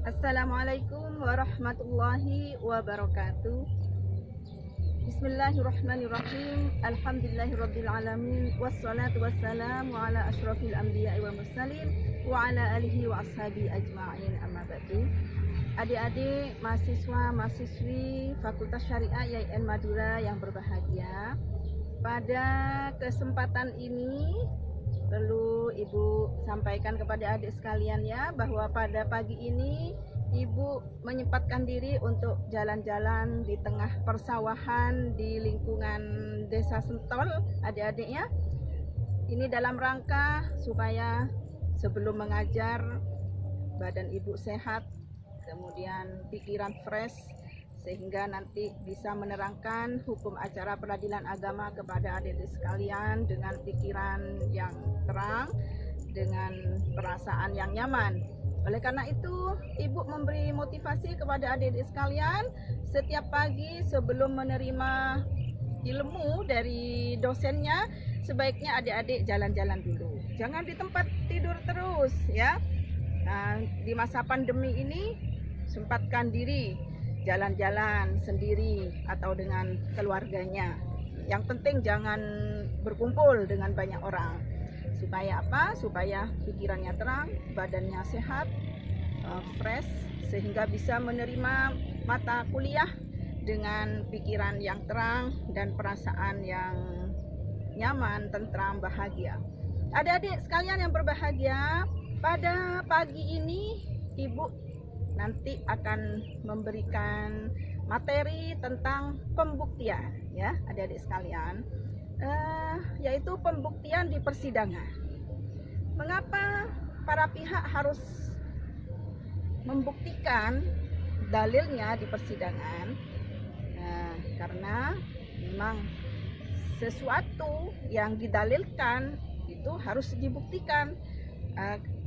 Assalamualaikum warahmatullahi wabarakatuh. Bismillahirrahmanirrahim. Alhamdulillahirrabbilalamin. Wassalatu wassalamu ala ashrafil anbiya'i wa mursalin wa ala alihi wa ashabi ajma'in, amma ba'du. Adik-adik, mahasiswa, mahasiswi Fakultas Syariah YIN Madura yang berbahagia, pada kesempatan ini perlu Ibu sampaikan kepada adik sekalian ya, bahwa pada pagi ini Ibu menyempatkan diri untuk jalan-jalan di tengah persawahan di lingkungan Desa Sentol, adik-adiknya. Ini dalam rangka supaya sebelum mengajar badan Ibu sehat, kemudian pikiran fresh, sehingga nanti bisa menerangkan hukum acara peradilan agama kepada adik-adik sekalian dengan pikiran yang terang, dengan perasaan yang nyaman. Oleh karena itu, Ibu memberi motivasi kepada adik-adik sekalian setiap pagi sebelum menerima ilmu dari dosennya, sebaiknya adik-adik jalan-jalan dulu. Jangan di tempat tidur terus ya. Nah, di masa pandemi ini sempatkan diri jalan-jalan sendiri atau dengan keluarganya. Yang penting jangan berkumpul dengan banyak orang. Supaya apa? Supaya pikirannya terang, badannya sehat, fresh, sehingga bisa menerima mata kuliah dengan pikiran yang terang dan perasaan yang nyaman, tentram, bahagia. Adik-adik sekalian yang berbahagia, pada pagi ini Ibu nanti akan memberikan materi tentang pembuktian ya adik-adik sekalian, yaitu pembuktian di persidangan. Mengapa para pihak harus membuktikan dalilnya di persidangan? Karena memang sesuatu yang didalilkan itu harus dibuktikan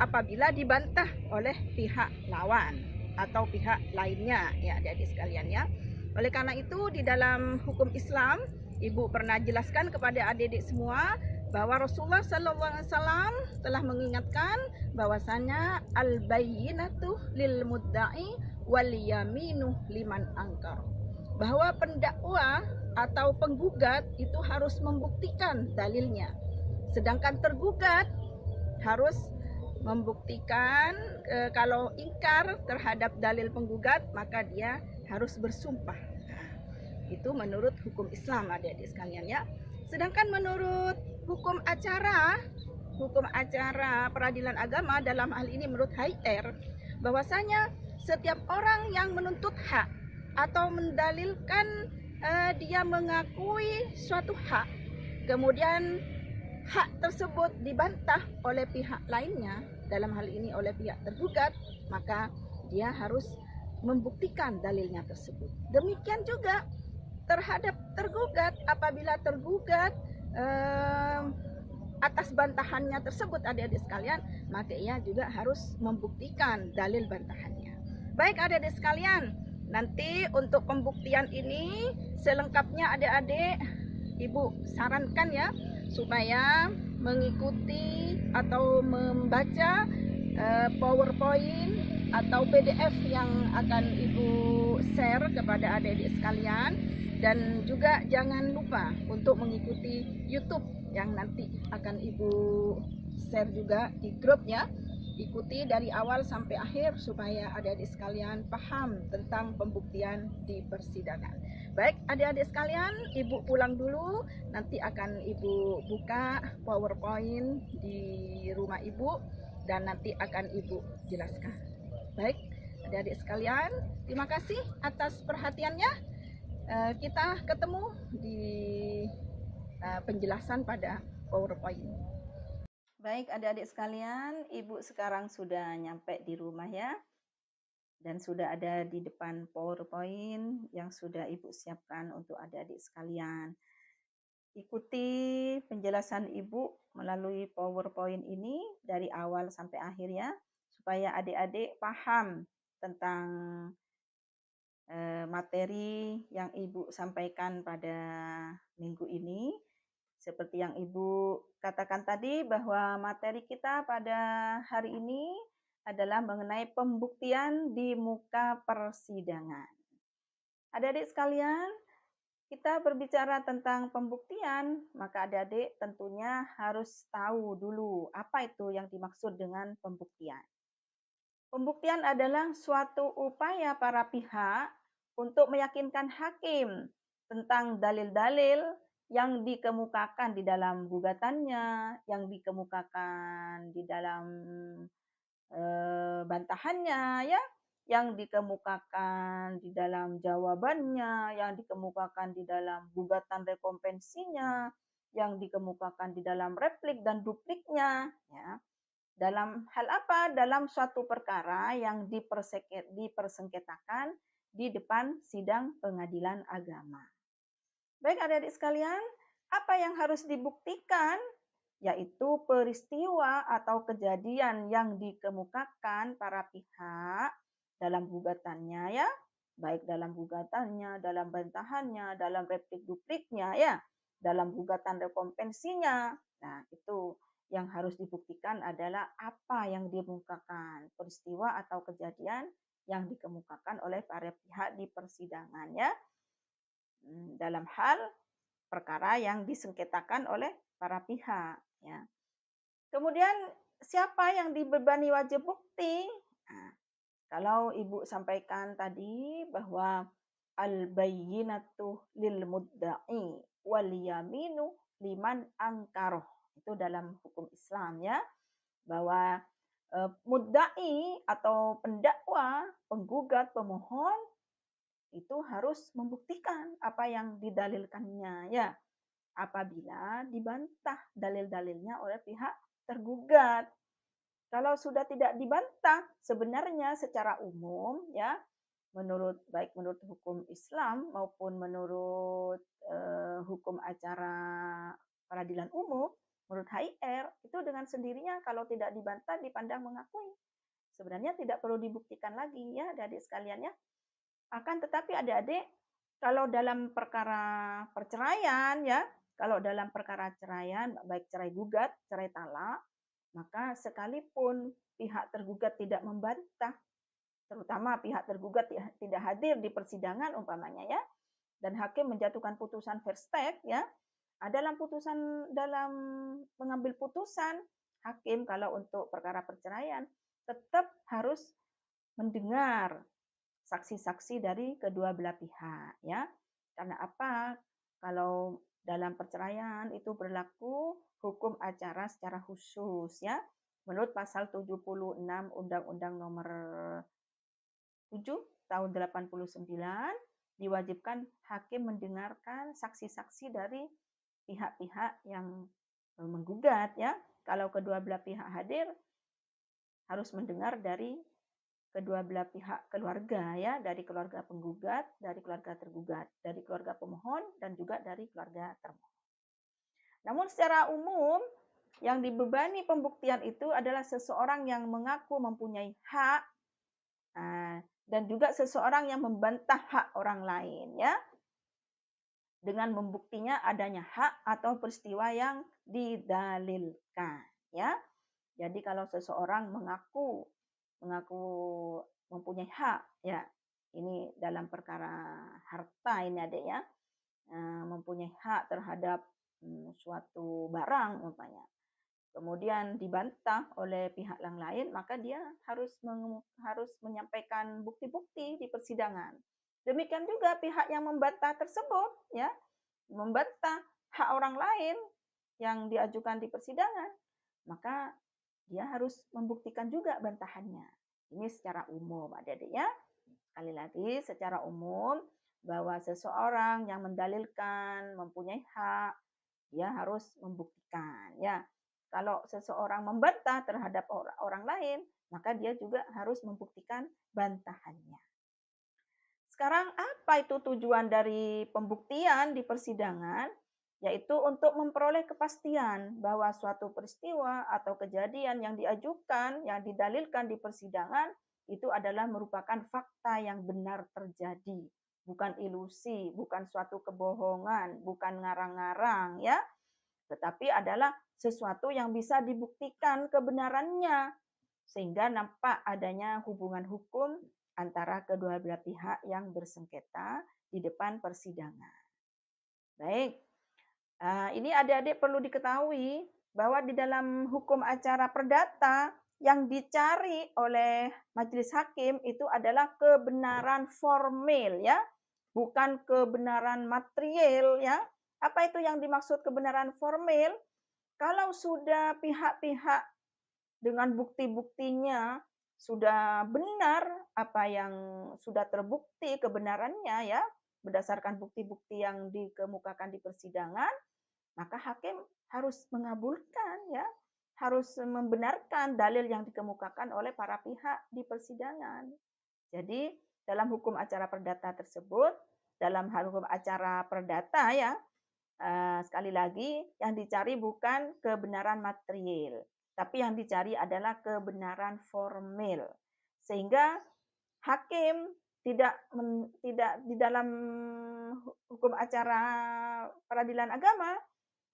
apabila dibantah oleh pihak lawan atau pihak lainnya ya adik-adik sekalian ya. Oleh karena itu di dalam hukum Islam Ibu pernah jelaskan kepada adik-adik semua bahwa Rasulullah SAW telah mengingatkan bahwasanya al-bayyinatu lil mudda'i wal yaminu liman angkar, bahwa pendakwa atau penggugat itu harus membuktikan dalilnya, sedangkan tergugat harus membuktikan kalau ingkar terhadap dalil penggugat maka dia harus bersumpah. Itu menurut hukum Islam adik-adik sekalian ya. Sedangkan menurut hukum acara peradilan agama dalam hal ini menurut HIR, bahwasanya setiap orang yang menuntut hak atau mendalilkan dia mengakui suatu hak, kemudian hak tersebut dibantah oleh pihak lainnya, dalam hal ini oleh pihak tergugat, maka dia harus membuktikan dalilnya tersebut. Demikian juga terhadap tergugat, apabila tergugat atas bantahannya tersebut adik-adik sekalian, maka ia juga harus membuktikan dalil bantahannya. Baik adik-adik sekalian, nanti untuk pembuktian ini selengkapnya adik-adik Ibu sarankan ya, supaya mengikuti atau membaca PowerPoint atau PDF yang akan Ibu share kepada adik-adik sekalian, dan juga jangan lupa untuk mengikuti YouTube yang nanti akan Ibu share juga di grup ya. Ikuti dari awal sampai akhir supaya adik-adik sekalian paham tentang pembuktian di persidangan. Baik adik-adik sekalian, Ibu pulang dulu, nanti akan Ibu buka PowerPoint di rumah Ibu dan nanti akan Ibu jelaskan. Baik adik-adik sekalian, terima kasih atas perhatiannya. Kita ketemu di penjelasan pada PowerPoint. Baik adik-adik sekalian, Ibu sekarang sudah nyampe di rumah ya, dan sudah ada di depan PowerPoint yang sudah Ibu siapkan untuk adik-adik sekalian. Ikuti penjelasan Ibu melalui PowerPoint ini dari awal sampai akhir ya, supaya adik-adik paham tentang materi yang Ibu sampaikan pada minggu ini. Seperti yang Ibu katakan tadi, bahwa materi kita pada hari ini adalah mengenai pembuktian di muka persidangan. Adik-adik sekalian, kita berbicara tentang pembuktian, maka adik-adik tentunya harus tahu dulu apa itu yang dimaksud dengan pembuktian. Pembuktian adalah suatu upaya para pihak untuk meyakinkan hakim tentang dalil-dalil yang dikemukakan di dalam gugatannya, yang dikemukakan di dalam bantahannya, ya, yang dikemukakan di dalam jawabannya, yang dikemukakan di dalam gugatan rekompensinya, yang dikemukakan di dalam replik dan dupliknya, ya. Dalam hal apa? Dalam suatu perkara yang dipersengketakan di depan sidang pengadilan agama. Baik adik-adik sekalian, apa yang harus dibuktikan? Yaitu peristiwa atau kejadian yang dikemukakan para pihak dalam gugatannya, ya, baik dalam gugatannya, dalam bantahannya, dalam replik dupliknya, ya, dalam gugatan rekompensinya. Nah, itu yang harus dibuktikan adalah apa yang dikemukakan, peristiwa atau kejadian yang dikemukakan oleh para pihak di persidangan, ya, dalam hal perkara yang disengketakan oleh para pihak, ya. Kemudian siapa yang dibebani wajib bukti? Nah, kalau Ibu sampaikan tadi bahwa al-bayyinatu lil mudda'i wal yaminu liman angkaroh. Itu dalam hukum Islam, ya. Bahwa mudda'i atau pendakwa, penggugat, pemohon itu harus membuktikan apa yang didalilkannya, ya. Apabila dibantah dalil-dalilnya oleh pihak tergugat. Kalau sudah tidak dibantah, sebenarnya secara umum, ya, baik menurut hukum Islam maupun menurut hukum acara peradilan umum, menurut HIR, itu dengan sendirinya kalau tidak dibantah dipandang mengakui. Sebenarnya tidak perlu dibuktikan lagi, ya, adik-adik sekalian, ya. Akan tetapi adik-adik, kalau dalam perkara perceraian, ya, kalau dalam perkara ceraian, baik cerai gugat, cerai talak, maka sekalipun pihak tergugat tidak membantah, terutama pihak tergugat tidak hadir di persidangan umpamanya, ya, dan hakim menjatuhkan putusan verstek, ya, dalam mengambil putusan, hakim kalau untuk perkara perceraian tetap harus mendengar saksi-saksi dari kedua belah pihak, ya. Karena apa? Kalau dalam perceraian itu berlaku hukum acara secara khusus, ya. Menurut pasal 76 Undang-Undang Nomor 7 tahun 89 diwajibkan hakim mendengarkan saksi-saksi dari pihak-pihak yang menggugat, ya. Kalau kedua belah pihak hadir harus mendengar dari kedua belah pihak keluarga, ya, dari keluarga penggugat, dari keluarga tergugat, dari keluarga pemohon, dan juga dari keluarga termohon. Namun secara umum, yang dibebani pembuktian itu adalah seseorang yang mengaku mempunyai hak dan juga seseorang yang membantah hak orang lain, ya, dengan membuktinya adanya hak atau peristiwa yang didalilkan, ya. Jadi kalau seseorang mengaku mempunyai hak, ya, ini dalam perkara harta ini adik, ya, mempunyai hak terhadap suatu barang umpamanya, kemudian dibantah oleh pihak yang lain, maka dia harus menyampaikan bukti-bukti di persidangan. Demikian juga pihak yang membantah tersebut, ya, membantah hak orang lain yang diajukan di persidangan, maka dia harus membuktikan juga bantahannya. Ini secara umum, adik-adik, ya. Sekali lagi, secara umum, bahwa seseorang yang mendalilkan mempunyai hak, dia harus membuktikan, ya. Kalau seseorang membantah terhadap orang lain, maka dia juga harus membuktikan bantahannya. Sekarang apa itu tujuan dari pembuktian di persidangan? Yaitu untuk memperoleh kepastian bahwa suatu peristiwa atau kejadian yang diajukan, yang didalilkan di persidangan, itu adalah merupakan fakta yang benar terjadi. Bukan ilusi, bukan suatu kebohongan, bukan ngarang-ngarang, ya. Tetapi adalah sesuatu yang bisa dibuktikan kebenarannya. sehingga nampak adanya hubungan hukum antara kedua belah pihak yang bersengketa di depan persidangan. Baik, ini adik-adik perlu diketahui bahwa di dalam hukum acara perdata yang dicari oleh majelis hakim itu adalah kebenaran formil ya, bukan kebenaran material ya. Apa itu yang dimaksud kebenaran formil? Kalau sudah pihak-pihak dengan bukti-buktinya sudah benar apa yang sudah terbukti kebenarannya ya, berdasarkan bukti-bukti yang dikemukakan di persidangan, maka hakim harus mengabulkan ya, harus membenarkan dalil yang dikemukakan oleh para pihak di persidangan. Jadi dalam hukum acara perdata tersebut, dalam hal hukum acara perdata ya, sekali lagi yang dicari bukan kebenaran material, tapi yang dicari adalah kebenaran formil. Sehingga hakim tidak di dalam hukum acara peradilan agama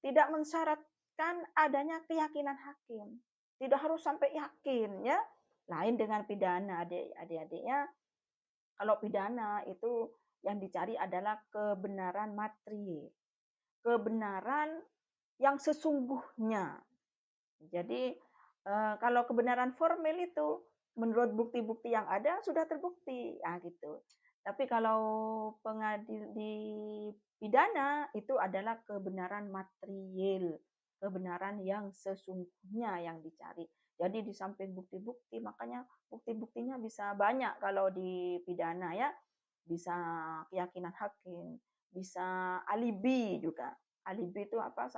tidak mensyaratkan adanya keyakinan hakim. Tidak harus sampai yakin ya. Lain dengan pidana adik-adiknya. Kalau pidana itu yang dicari adalah kebenaran material. Kebenaran yang sesungguhnya. Jadi kalau kebenaran formil itu menurut bukti-bukti yang ada sudah terbukti, gitu. Tapi kalau pengadil di pidana itu adalah kebenaran material, kebenaran yang sesungguhnya yang dicari. Jadi di samping bukti-bukti, makanya bukti-buktinya bisa banyak kalau di pidana ya, bisa keyakinan hakim, bisa alibi juga. Alibi itu apa?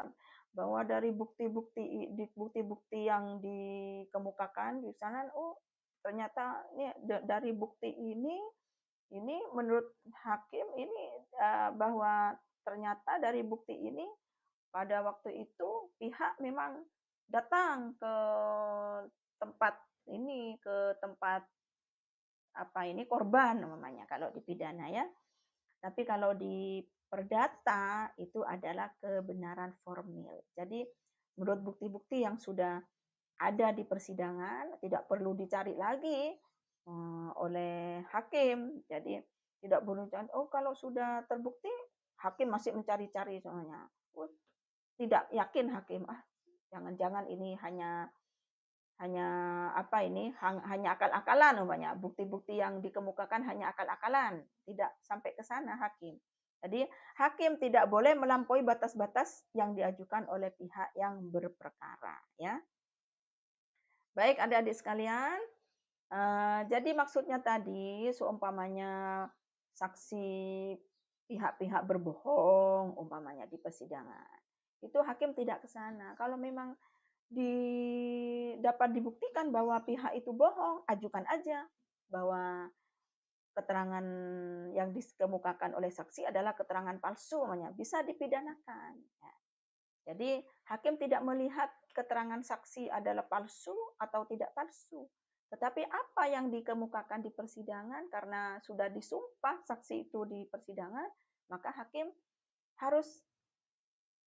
Bahwa dari bukti-bukti yang dikemukakan di sana, ternyata ini dari bukti ini menurut hakim ini bahwa ternyata dari bukti ini pada waktu itu pihak memang datang ke tempat ini, ke tempat korban namanya kalau di pidana ya. Tapi kalau di perdata itu adalah kebenaran formil. Jadi menurut bukti-bukti yang sudah ada di persidangan tidak perlu dicari lagi oleh hakim. Jadi tidak perlu dicari. Kalau sudah terbukti hakim masih mencari-cari soalnya. Tidak yakin hakim. Jangan-jangan ini hanya hanya akal-akalan umpamanya, bukti-bukti yang dikemukakan hanya akal-akalan, tidak sampai ke sana hakim. Jadi hakim tidak boleh melampaui batas-batas yang diajukan oleh pihak yang berperkara ya. Baik adik-adik sekalian, jadi maksudnya tadi seumpamanya saksi pihak-pihak berbohong umpamanya di persidangan. Itu hakim tidak ke sana. Kalau memang dapat dibuktikan bahwa pihak itu bohong, ajukan aja bahwa keterangan yang dikemukakan oleh saksi adalah keterangan palsu, namanya bisa dipidanakan. Ya. Jadi hakim tidak melihat keterangan saksi adalah palsu atau tidak palsu, tetapi apa yang dikemukakan di persidangan karena sudah disumpah saksi itu di persidangan, maka hakim harus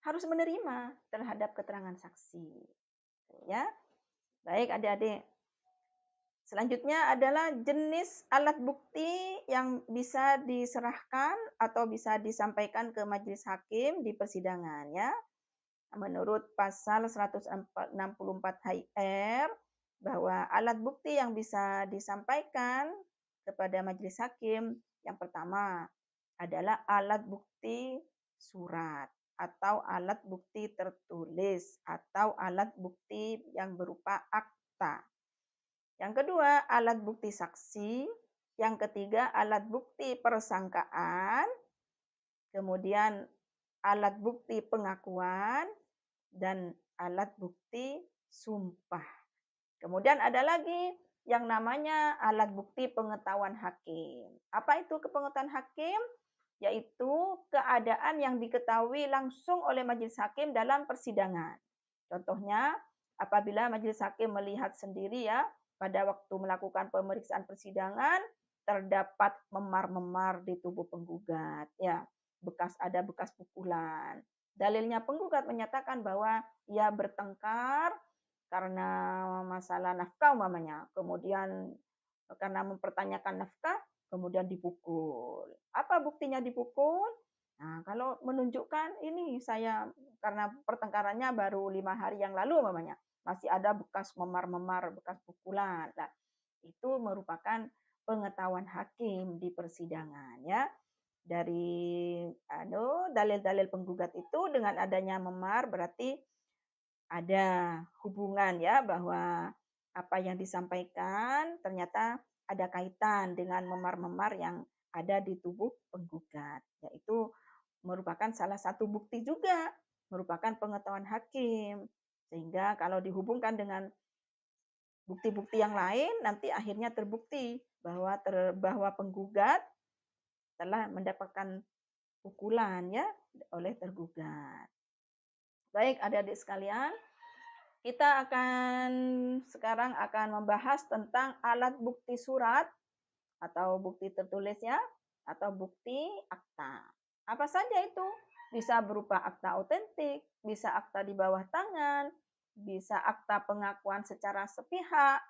menerima terhadap keterangan saksi. Ya, baik adik-adik. Selanjutnya adalah jenis alat bukti yang bisa diserahkan atau bisa disampaikan ke majelis hakim di persidangan ya. Menurut pasal 164 HIR bahwa alat bukti yang bisa disampaikan kepada majelis hakim yang pertama adalah alat bukti surat atau alat bukti tertulis atau alat bukti yang berupa akta. Yang kedua, alat bukti saksi. Yang ketiga, alat bukti persangkaan. Kemudian alat bukti pengakuan dan alat bukti sumpah. Kemudian ada lagi yang namanya alat bukti pengetahuan hakim. Apa itu pengetahuan hakim? Yaitu keadaan yang diketahui langsung oleh majelis hakim dalam persidangan. Contohnya, apabila majelis hakim melihat sendiri ya, pada waktu melakukan pemeriksaan persidangan, terdapat memar-memar di tubuh penggugat. Ya, ada bekas pukulan. Dalilnya penggugat menyatakan bahwa ia bertengkar karena masalah nafkah umpamanya, kemudian karena mempertanyakan nafkah, kemudian dipukul. Apa buktinya dipukul? Nah, kalau menunjukkan ini saya karena pertengkarannya baru 5 hari yang lalu umpamanya, masih ada bekas memar-memar, bekas pukulan. Nah, itu merupakan pengetahuan hakim di persidangan ya. Dari dalil-dalil penggugat itu dengan adanya memar berarti ada hubungan ya bahwa apa yang disampaikan ternyata ada kaitan dengan memar-memar yang ada di tubuh penggugat, yaitu merupakan salah satu bukti juga, merupakan pengetahuan hakim. Sehingga kalau dihubungkan dengan bukti-bukti yang lain, nanti akhirnya terbukti bahwa penggugat telah mendapatkan pukulan ya oleh tergugat. Baik, adik-adik sekalian, kita sekarang akan membahas tentang alat bukti surat atau bukti tertulis ya, atau bukti akta. Apa saja itu? Bisa berupa akta otentik, bisa akta di bawah tangan, bisa akta pengakuan secara sepihak,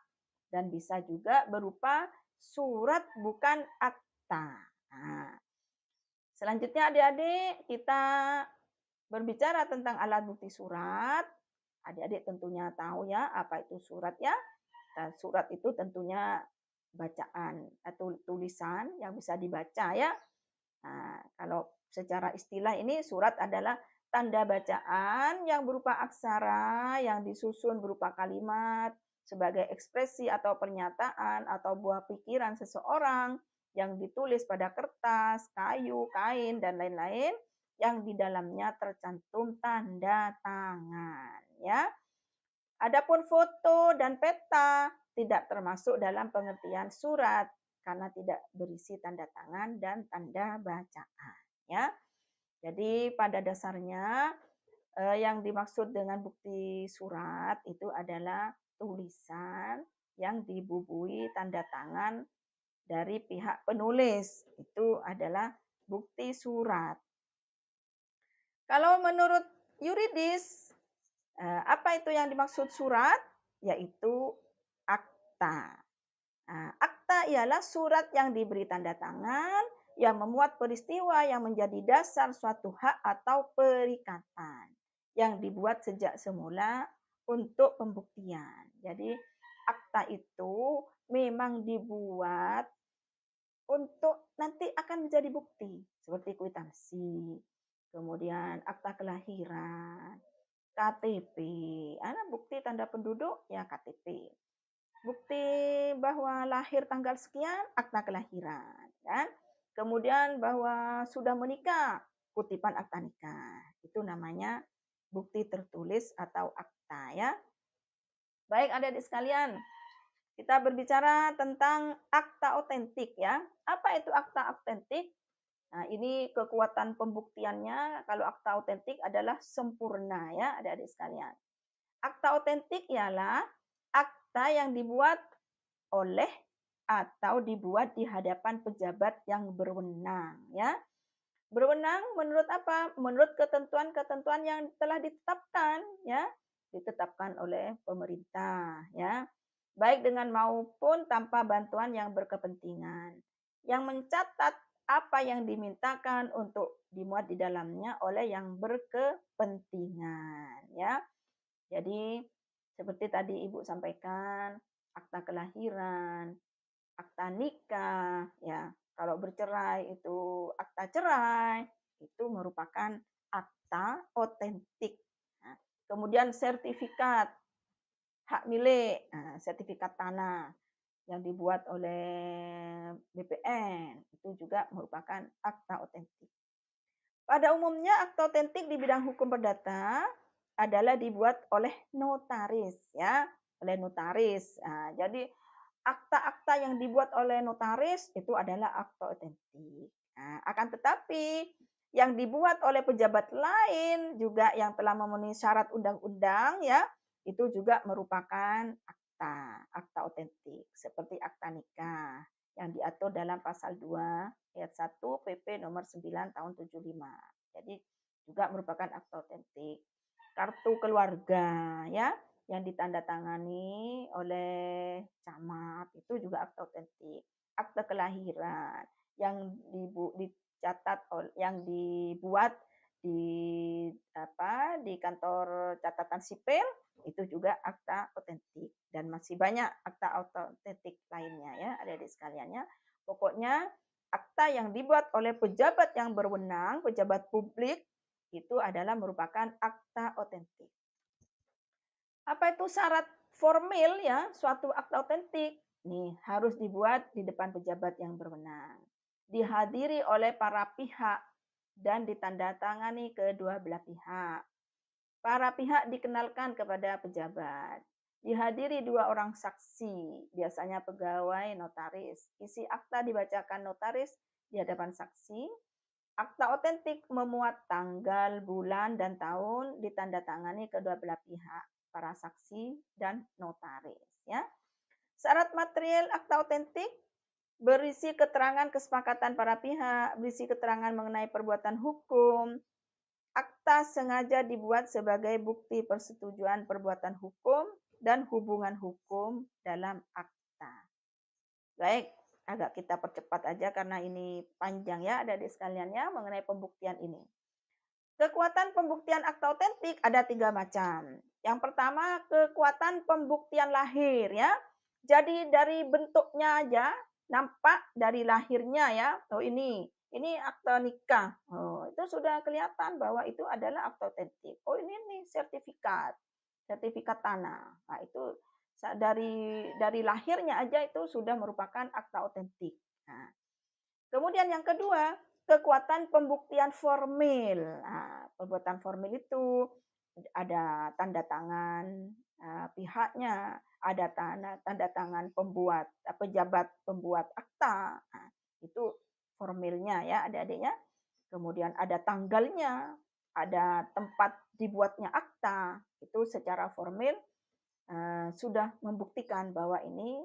dan bisa juga berupa surat bukan akta. Nah, selanjutnya adik-adik kita berbicara tentang alat bukti surat. Adik-adik tentunya tahu ya apa itu surat ya. Surat itu tentunya bacaan atau tulisan yang bisa dibaca ya. Nah, kalau secara istilah ini surat adalah tanda bacaan yang berupa aksara yang disusun berupa kalimat sebagai ekspresi atau pernyataan atau buah pikiran seseorang yang ditulis pada kertas, kayu, kain, dan lain-lain yang di dalamnya tercantum tanda tangan. Ya, adapun foto dan peta tidak termasuk dalam pengertian surat karena tidak berisi tanda tangan dan tanda bacaan. Ya, jadi pada dasarnya yang dimaksud dengan bukti surat itu adalah tulisan yang dibubuhi tanda tangan dari pihak penulis. Itu adalah bukti surat. Kalau menurut yuridis, apa itu yang dimaksud surat? Yaitu akta. Nah, akta ialah surat yang diberi tanda tangan yang memuat peristiwa yang menjadi dasar suatu hak atau perikatan yang dibuat sejak semula untuk pembuktian. Jadi akta itu memang dibuat untuk nanti akan menjadi bukti seperti kwitansi, kemudian akta kelahiran, KTP, bukti tanda penduduk ya KTP. Bukti bahwa lahir tanggal sekian, akta kelahiran, kan? Kemudian bahwa sudah menikah, kutipan akta nikah. Itu namanya bukti tertulis atau akta ya. Baik adik-adik sekalian, kita berbicara tentang akta otentik ya. Apa itu akta otentik? Nah, ini kekuatan pembuktiannya kalau akta otentik adalah sempurna ya adik-adik sekalian. Akta otentik ialah akta yang dibuat oleh atau dibuat di hadapan pejabat yang berwenang ya. Berwenang menurut apa? Menurut ketentuan-ketentuan yang telah ditetapkan ya, ditetapkan oleh pemerintah ya. Baik dengan maupun tanpa bantuan yang berkepentingan. Yang mencatat apa yang dimintakan untuk dimuat di dalamnya oleh yang berkepentingan ya. Jadi seperti tadi Ibu sampaikan, akta kelahiran, akta nikah, ya. Kalau bercerai itu akta cerai, itu merupakan akta otentik. Nah, kemudian sertifikat hak milik, sertifikat tanah yang dibuat oleh BPN, itu juga merupakan akta otentik. Pada umumnya akta otentik di bidang hukum perdata adalah dibuat oleh notaris, ya, oleh notaris. Nah, jadi akta-akta yang dibuat oleh notaris itu adalah akta otentik. Nah, akan tetapi yang dibuat oleh pejabat lain juga yang telah memenuhi syarat undang-undang ya, itu juga merupakan akta otentik seperti akta nikah yang diatur dalam pasal 2 ayat 1 PP nomor 9 tahun 75. Jadi juga merupakan akta otentik. Kartu keluarga ya, yang ditandatangani oleh camat itu juga akta otentik. Akta kelahiran yang dicatat yang dibuat di kantor catatan sipil itu juga akta otentik, dan masih banyak akta otentik lainnya ya adik-adik sekaliannya. Pokoknya akta yang dibuat oleh pejabat yang berwenang, pejabat publik, itu adalah merupakan akta otentik. Apa itu syarat formil ya suatu akta otentik? Nih, harus dibuat di depan pejabat yang berwenang, dihadiri oleh para pihak, dan ditandatangani kedua belah pihak. Para pihak dikenalkan kepada pejabat. Dihadiri 2 orang saksi, biasanya pegawai notaris. Isi akta dibacakan notaris di hadapan saksi. Akta otentik memuat tanggal, bulan, dan tahun, ditandatangani kedua belah pihak, para saksi dan notaris. Ya. Syarat material akta otentik berisi keterangan kesepakatan para pihak, berisi keterangan mengenai perbuatan hukum. Akta sengaja dibuat sebagai bukti persetujuan perbuatan hukum dan hubungan hukum dalam akta. Baik, agak kita percepat aja karena ini panjang ya adik-adik sekalian ya mengenai pembuktian ini. Kekuatan pembuktian akta otentik ada 3 macam. Yang pertama, kekuatan pembuktian lahir ya. Jadi dari bentuknya aja nampak dari lahirnya ya. Oh ini akta nikah. Oh, itu sudah kelihatan bahwa itu adalah akta otentik. Oh ini nih sertifikat tanah. Nah, itu dari lahirnya aja itu sudah merupakan akta otentik. Nah, kemudian yang kedua, kekuatan pembuktian formil. Nah, pembuatan formil itu ada tanda tangan pihaknya, ada tanda tangan pejabat pembuat akta. Nah, itu formilnya ya adik-adiknya. Kemudian ada tanggalnya, ada tempat dibuatnya akta. Itu secara formil sudah membuktikan bahwa ini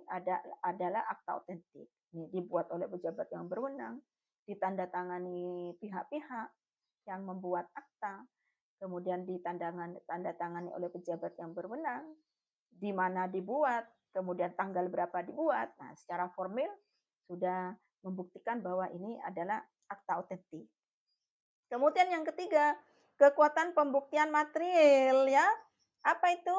adalah akta otentik. Ini dibuat oleh pejabat yang berwenang, ditandatangani pihak-pihak yang membuat akta, kemudian ditandatangani oleh pejabat yang berwenang, di mana dibuat, kemudian tanggal berapa dibuat. Nah, secara formil sudah membuktikan bahwa ini adalah akta otentik. Kemudian yang ketiga, kekuatan pembuktian material ya. Apa itu?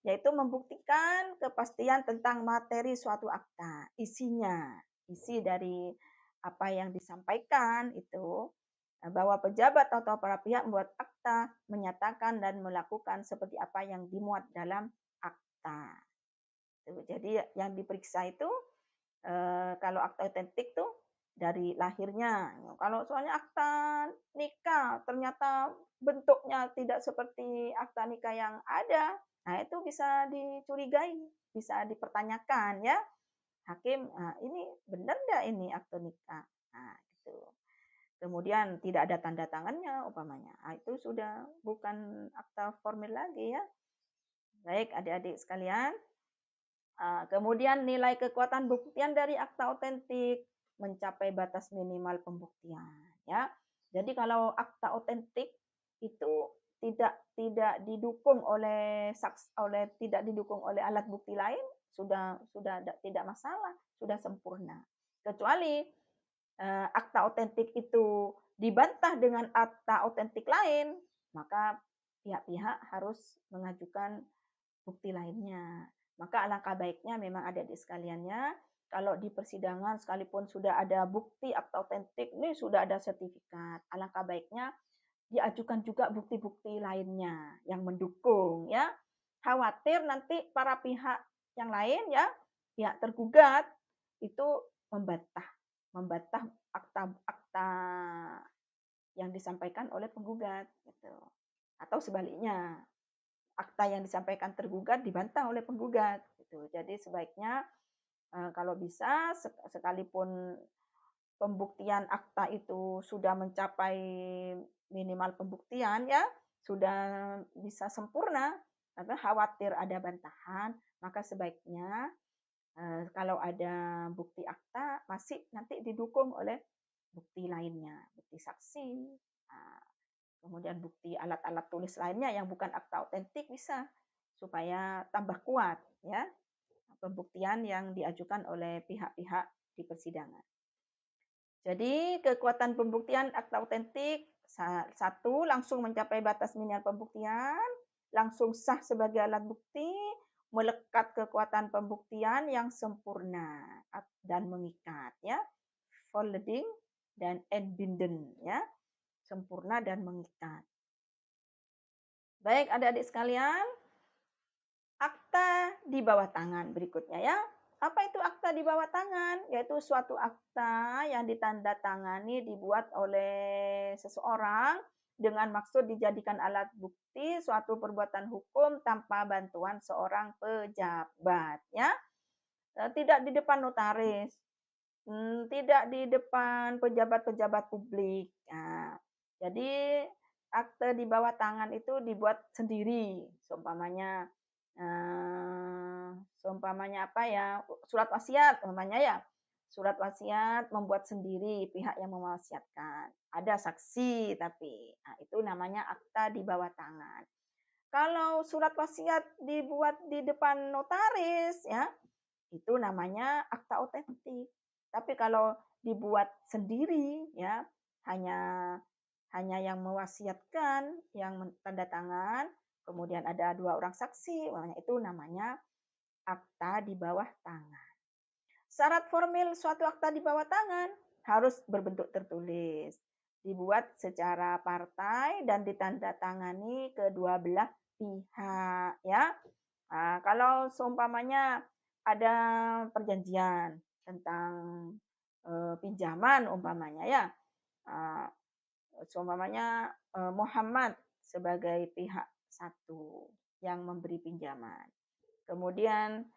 Yaitu membuktikan kepastian tentang materi suatu akta, isinya, isi dari apa yang disampaikan itu bahwa pejabat atau para pihak membuat akta, menyatakan dan melakukan seperti apa yang dimuat dalam akta. Jadi yang diperiksa itu kalau akta otentik tuh dari lahirnya. Kalau soalnya akta nikah ternyata bentuknya tidak seperti akta nikah yang ada, nah itu bisa dicurigai, bisa dipertanyakan ya. Hakim, nah, ini benar nggak ini akta nikah? Nah, gitu. Kemudian tidak ada tanda tangannya umpamanya. Nah, itu sudah bukan akta formil lagi ya. Baik adik-adik sekalian. Kemudian nilai kekuatan buktian dari akta otentik mencapai batas minimal pembuktian ya. Jadi kalau akta otentik itu tidak didukung oleh tidak didukung oleh alat bukti lain sudah tidak masalah, sudah sempurna. Kecuali akta otentik itu dibantah dengan akta otentik lain, maka pihak-pihak harus mengajukan bukti lainnya. Maka alangkah baiknya memang ada di sekaliannya, kalau di persidangan sekalipun sudah ada bukti akta otentik, ini sudah ada sertifikat, alangkah baiknya diajukan juga bukti-bukti lainnya yang mendukung ya. Khawatir nanti para pihak yang lain ya, pihak tergugat itu membantah akta-akta yang disampaikan oleh penggugat gitu. Atau sebaliknya, akta yang disampaikan tergugat dibantah oleh penggugat gitu. Jadi sebaiknya kalau bisa sekalipun pembuktian akta itu sudah mencapai minimal pembuktian ya, sudah bisa sempurna, tapi khawatir ada bantahan, maka sebaiknya kalau ada bukti akta masih nanti didukung oleh bukti lainnya, bukti saksi, kemudian bukti alat-alat tulis lainnya yang bukan akta otentik bisa supaya tambah kuat ya pembuktian yang diajukan oleh pihak-pihak di persidangan. Jadi kekuatan pembuktian akta otentik satu, langsung mencapai batas minimal pembuktian, langsung sah sebagai alat bukti, melekat kekuatan pembuktian yang sempurna dan mengikat ya. Folding dan entbinden ya. Sempurna dan mengikat. Baik adik-adik sekalian, akta di bawah tangan berikutnya ya. Apa itu akta di bawah tangan? Yaitu suatu akta yang ditandatangani dibuat oleh seseorang dengan maksud dijadikan alat bukti suatu perbuatan hukum tanpa bantuan seorang pejabat ya. Tidak di depan notaris, tidak di depan pejabat-pejabat publik. Nah, jadi akte di bawah tangan itu dibuat sendiri, seumpamanya apa ya, surat wasiat umpamanya ya. Surat wasiat membuat sendiri pihak yang mewasiatkan. Ada saksi tapi itu namanya akta di bawah tangan. Kalau surat wasiat dibuat di depan notaris ya, itu namanya akta otentik. Tapi kalau dibuat sendiri ya, hanya yang mewasiatkan, yang tanda tangan, kemudian ada 2 orang saksi, itu namanya akta di bawah tangan. Syarat formil suatu akta di bawah tangan harus berbentuk tertulis, dibuat secara partai dan ditandatangani kedua belah pihak ya. Nah, kalau seumpamanya ada perjanjian tentang pinjaman umpamanya ya. Seumpamanya Muhammad sebagai pihak satu yang memberi pinjaman. Kemudian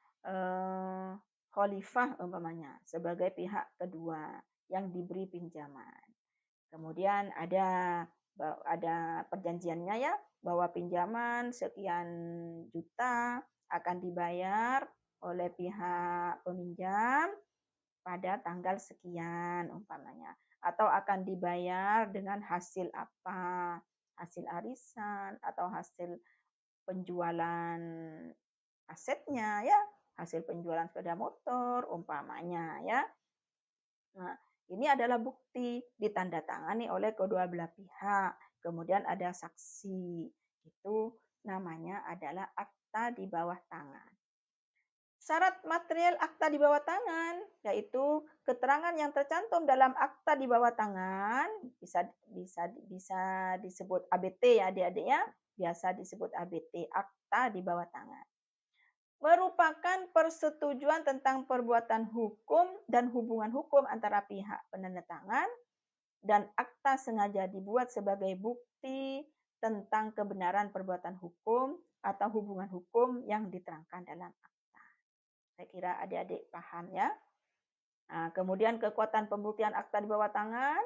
Khalifah umpamanya sebagai pihak kedua yang diberi pinjaman. Kemudian ada perjanjiannya ya bahwa pinjaman sekian juta akan dibayar oleh pihak peminjam pada tanggal sekian umpamanya, atau akan dibayar dengan hasil apa, hasil arisan atau hasil penjualan asetnya ya, hasil penjualan sepeda motor umpamanya ya. Nah, ini adalah bukti ditandatangani oleh kedua belah pihak. Kemudian ada saksi. Itu namanya adalah akta di bawah tangan. Syarat material akta di bawah tangan yaitu keterangan yang tercantum dalam akta di bawah tangan bisa disebut ABT ya adik-adik ya, biasa disebut ABT, akta di bawah tangan. Merupakan persetujuan tentang perbuatan hukum dan hubungan hukum antara pihak penandatangan dan akta sengaja dibuat sebagai bukti tentang kebenaran perbuatan hukum atau hubungan hukum yang diterangkan dalam akta. Saya kira adik-adik paham ya. Nah, kemudian kekuatan pembuktian akta di bawah tangan.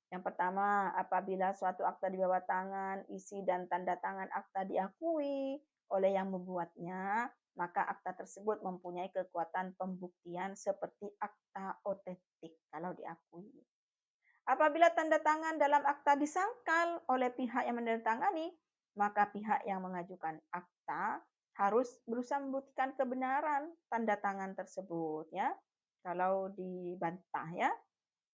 Yang pertama, apabila suatu akta di bawah tangan, isi dan tanda tangan akta diakui oleh yang membuatnya, maka akta tersebut mempunyai kekuatan pembuktian seperti akta otentik kalau diakui. Apabila tanda tangan dalam akta disangkal oleh pihak yang menandatangani, maka pihak yang mengajukan akta harus berusaha membuktikan kebenaran tanda tangan tersebut ya. Kalau dibantah ya.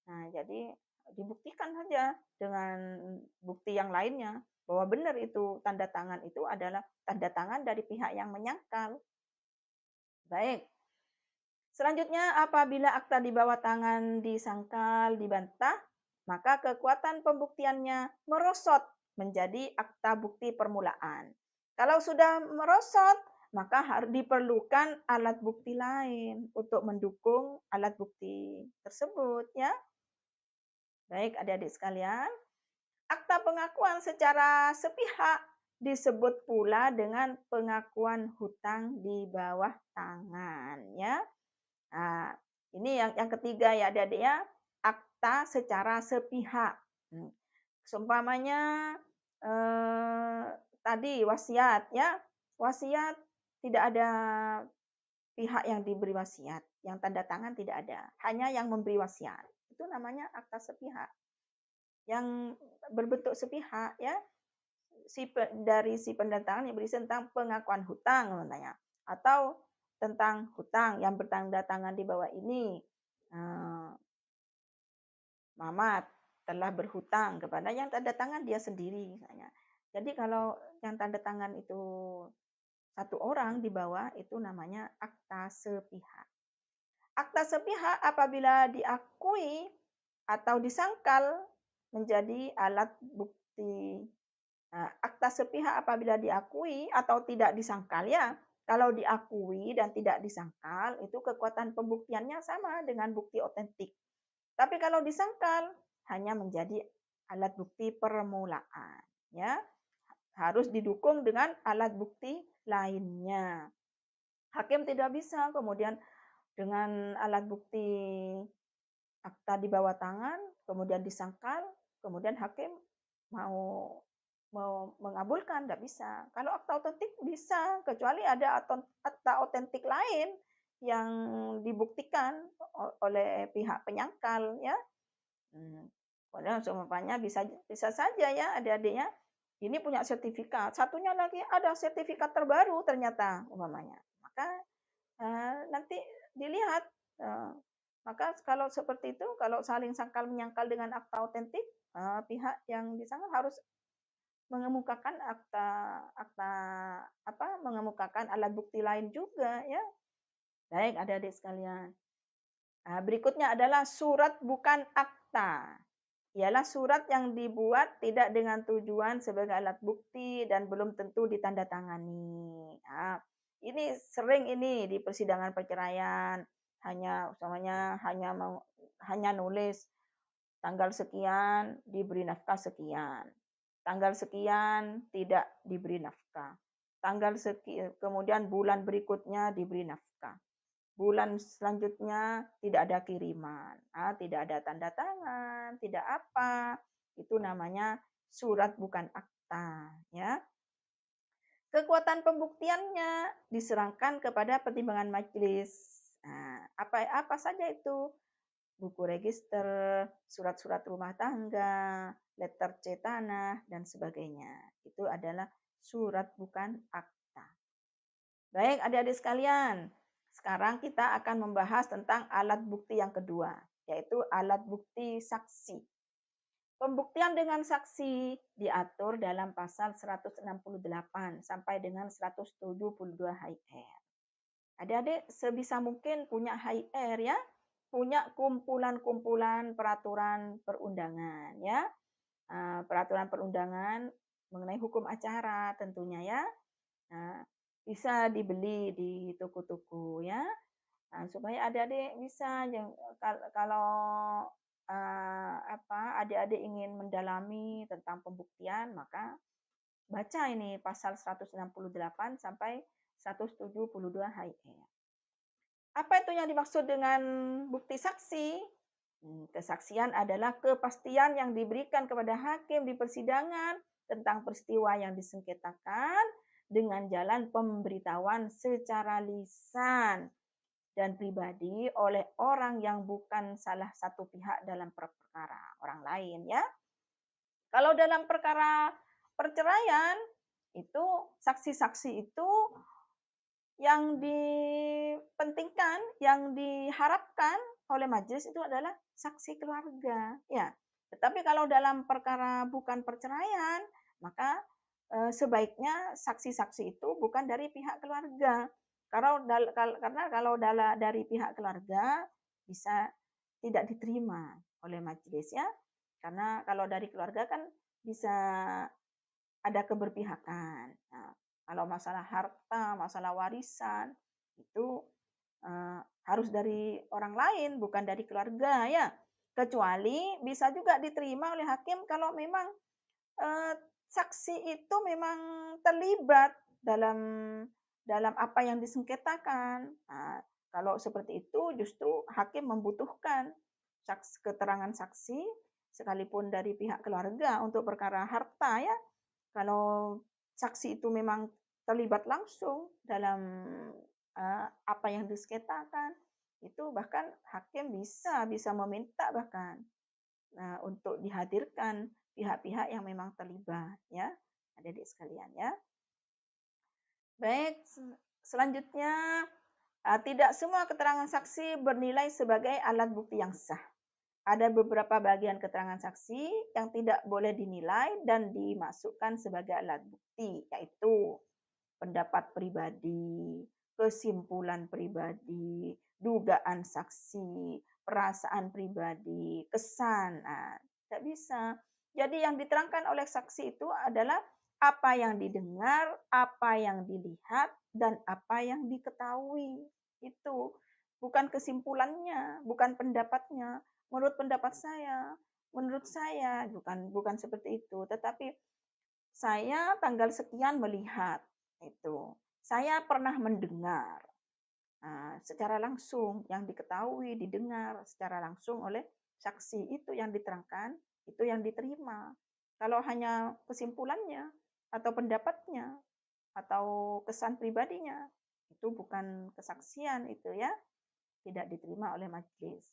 Nah, jadi dibuktikan saja dengan bukti yang lainnya bahwa benar itu tanda tangan itu adalah tanda tangan dari pihak yang menyangkal. Baik. Selanjutnya, apabila akta di bawah tangan disangkal, dibantah, maka kekuatan pembuktiannya merosot menjadi akta bukti permulaan. Kalau sudah merosot, maka harus diperlukan alat bukti lain untuk mendukung alat bukti tersebut ya. Baik adik-adik sekalian, akta pengakuan secara sepihak disebut pula dengan pengakuan hutang di bawah tangan ya. Nah, ini yang ketiga ya adik-adik ya, akta secara sepihak. Seumpamanya tadi wasiat ya, wasiat tidak ada pihak yang diberi wasiat, yang tanda tangan tidak ada, hanya yang memberi wasiat. Itu namanya akta sepihak. Yang berbentuk sepihak ya, dari si pendatangan yang berisi tentang pengakuan hutang namanya, atau tentang hutang yang bertanda tangan di bawah ini. Mamat telah berhutang kepada yang tanda tangan dia sendiri misalnya. Jadi kalau yang tanda tangan itu satu orang di bawah itu namanya akta sepihak. Akta sepihak apabila diakui atau disangkal menjadi alat bukti. Nah, akta sepihak apabila diakui atau tidak disangkal ya. Kalau diakui dan tidak disangkal itu kekuatan pembuktiannya sama dengan bukti otentik. Tapi kalau disangkal hanya menjadi alat bukti permulaan ya. Harus didukung dengan alat bukti lainnya. Hakim tidak bisa kemudian dengan alat bukti akta di bawah tangan, kemudian disangkal, kemudian hakim mau mau mengabulkan, tidak bisa. Kalau akta otentik bisa, kecuali ada akta otentik lain yang dibuktikan oleh pihak penyangkal, ya. Padahal seumpamanya bisa bisa saja ya adik-adiknya, ini punya sertifikat, satunya lagi ada sertifikat terbaru ternyata umpamanya. Maka nanti dilihat. Maka kalau seperti itu, kalau saling sangkal menyangkal dengan akta otentik, pihak yang disangkal harus mengemukakan mengemukakan alat bukti lain juga ya. Baik adik-adik sekalian. Berikutnya adalah surat bukan akta. Ialah surat yang dibuat tidak dengan tujuan sebagai alat bukti dan belum tentu ditandatangani. Ini sering ini di persidangan perceraian, hanya nulis tanggal sekian diberi nafkah sekian. Tanggal sekian tidak diberi nafkah. Kemudian bulan berikutnya diberi nafkah. Bulan selanjutnya tidak ada kiriman, tidak ada tanda tangan, tidak apa. Itu namanya surat bukan akta, ya. Kekuatan pembuktiannya diserahkan kepada pertimbangan majelis. Apa saja itu? Buku register, surat-surat rumah tangga, letter C tanah, dan sebagainya. Itu adalah surat bukan akta. Baik adik-adik sekalian, sekarang kita akan membahas tentang alat bukti yang kedua, yaitu alat bukti saksi. Pembuktian dengan saksi diatur dalam pasal 168 sampai dengan 172 HIR. Adik-adik sebisa mungkin punya HIR ya, punya kumpulan-kumpulan peraturan perundangan ya. Peraturan perundangan mengenai hukum acara tentunya ya. Bisa dibeli di toko-toko ya. Supaya adik-adik bisa kalau adik-adik ingin mendalami tentang pembuktian, maka baca ini pasal 168 sampai 172 HIR. Apa itu yang dimaksud dengan bukti saksi? Kesaksian adalah kepastian yang diberikan kepada hakim di persidangan tentang peristiwa yang disengketakan dengan jalan pemberitahuan secara lisan dan pribadi oleh orang yang bukan salah satu pihak dalam perkara, orang lain ya. Kalau dalam perkara perceraian itu saksi-saksi itu yang dipentingkan, yang diharapkan oleh majelis itu adalah saksi keluarga ya. Tetapi kalau dalam perkara bukan perceraian, maka sebaiknya saksi-saksi itu bukan dari pihak keluarga. Karena kalau dari pihak keluarga bisa tidak diterima oleh majelis ya. Karena kalau dari keluarga kan bisa ada keberpihakan. Nah, kalau masalah harta, masalah warisan itu harus dari orang lain, bukan dari keluarga ya. Kecuali bisa juga diterima oleh hakim kalau memang saksi itu memang terlibat dalam apa yang disengketakan. Nah, kalau seperti itu justru hakim membutuhkan keterangan saksi sekalipun dari pihak keluarga untuk perkara harta ya. Kalau saksi itu memang terlibat langsung dalam apa yang disengketakan, itu bahkan hakim bisa meminta bahkan untuk dihadirkan pihak-pihak yang memang terlibat ya. adik-adik sekalian ya. Baik, selanjutnya tidak semua keterangan saksi bernilai sebagai alat bukti yang sah. Ada beberapa bagian keterangan saksi yang tidak boleh dinilai dan dimasukkan sebagai alat bukti, yaitu pendapat pribadi, kesimpulan pribadi, dugaan saksi, perasaan pribadi, kesan. Nah, tidak bisa. Jadi yang diterangkan oleh saksi itu adalah apa yang didengar, apa yang dilihat, dan apa yang diketahui. Itu bukan kesimpulannya, bukan pendapatnya. Menurut saya bukan seperti itu, tetapi saya tanggal sekian melihat itu. Saya pernah mendengar secara langsung yang diketahui, didengar secara langsung oleh saksi, itu yang diterangkan, itu yang diterima. Kalau hanya kesimpulannya atau pendapatnya atau kesan pribadinya, itu bukan kesaksian itu ya, tidak diterima oleh majelis.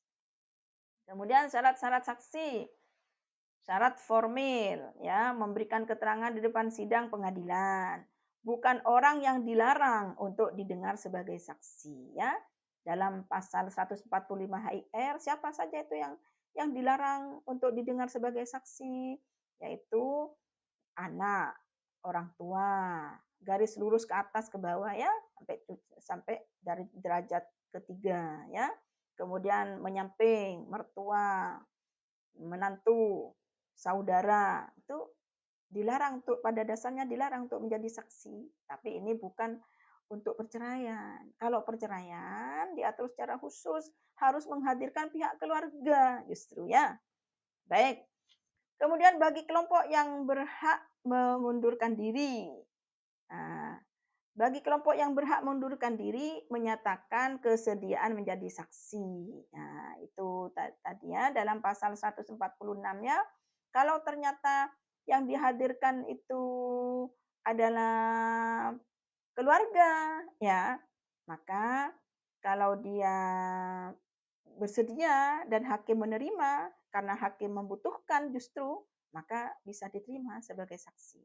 Kemudian syarat-syarat saksi. Syarat formil, ya, memberikan keterangan di depan sidang pengadilan. Bukan orang yang dilarang untuk didengar sebagai saksi, ya. Dalam pasal 145 HIR, siapa saja itu yang dilarang untuk didengar sebagai saksi, yaitu anak, orang tua, garis lurus ke atas ke bawah ya, sampai dari derajat ketiga ya. Kemudian menyamping, mertua, menantu, saudara, itu dilarang untuk, pada dasarnya dilarang untuk menjadi saksi. Tapi ini bukan untuk perceraian. Kalau perceraian diatur secara khusus harus menghadirkan pihak keluarga justru ya. Baik. Kemudian bagi kelompok yang berhak mengundurkan diri. Nah, bagi kelompok yang berhak mengundurkan diri menyatakan kesediaan menjadi saksi. Nah, itu tadi ya dalam pasal 146 ya. Kalau ternyata yang dihadirkan itu adalah keluarga ya, maka kalau dia bersedia dan hakim menerima karena hakim membutuhkan justru, maka bisa diterima sebagai saksi.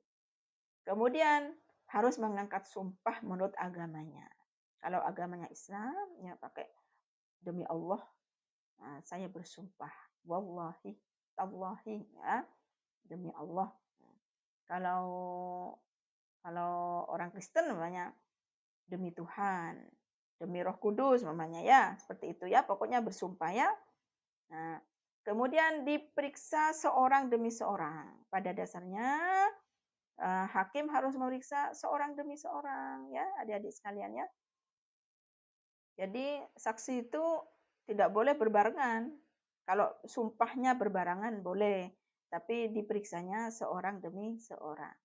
Kemudian harus mengangkat sumpah menurut agamanya. Kalau agamanya Islam, ya pakai demi Allah, saya bersumpah, wallahi, tallahi, ya, demi Allah. Kalau orang Kristen namanya demi Tuhan, demi Roh Kudus namanya ya, seperti itu ya, pokoknya bersumpah ya. Nah, kemudian diperiksa seorang demi seorang. Pada dasarnya hakim harus memeriksa seorang demi seorang ya, adik-adik sekalian ya. Jadi saksi itu tidak boleh berbarengan. Kalau sumpahnya berbarengan boleh, tapi diperiksanya seorang demi seorang.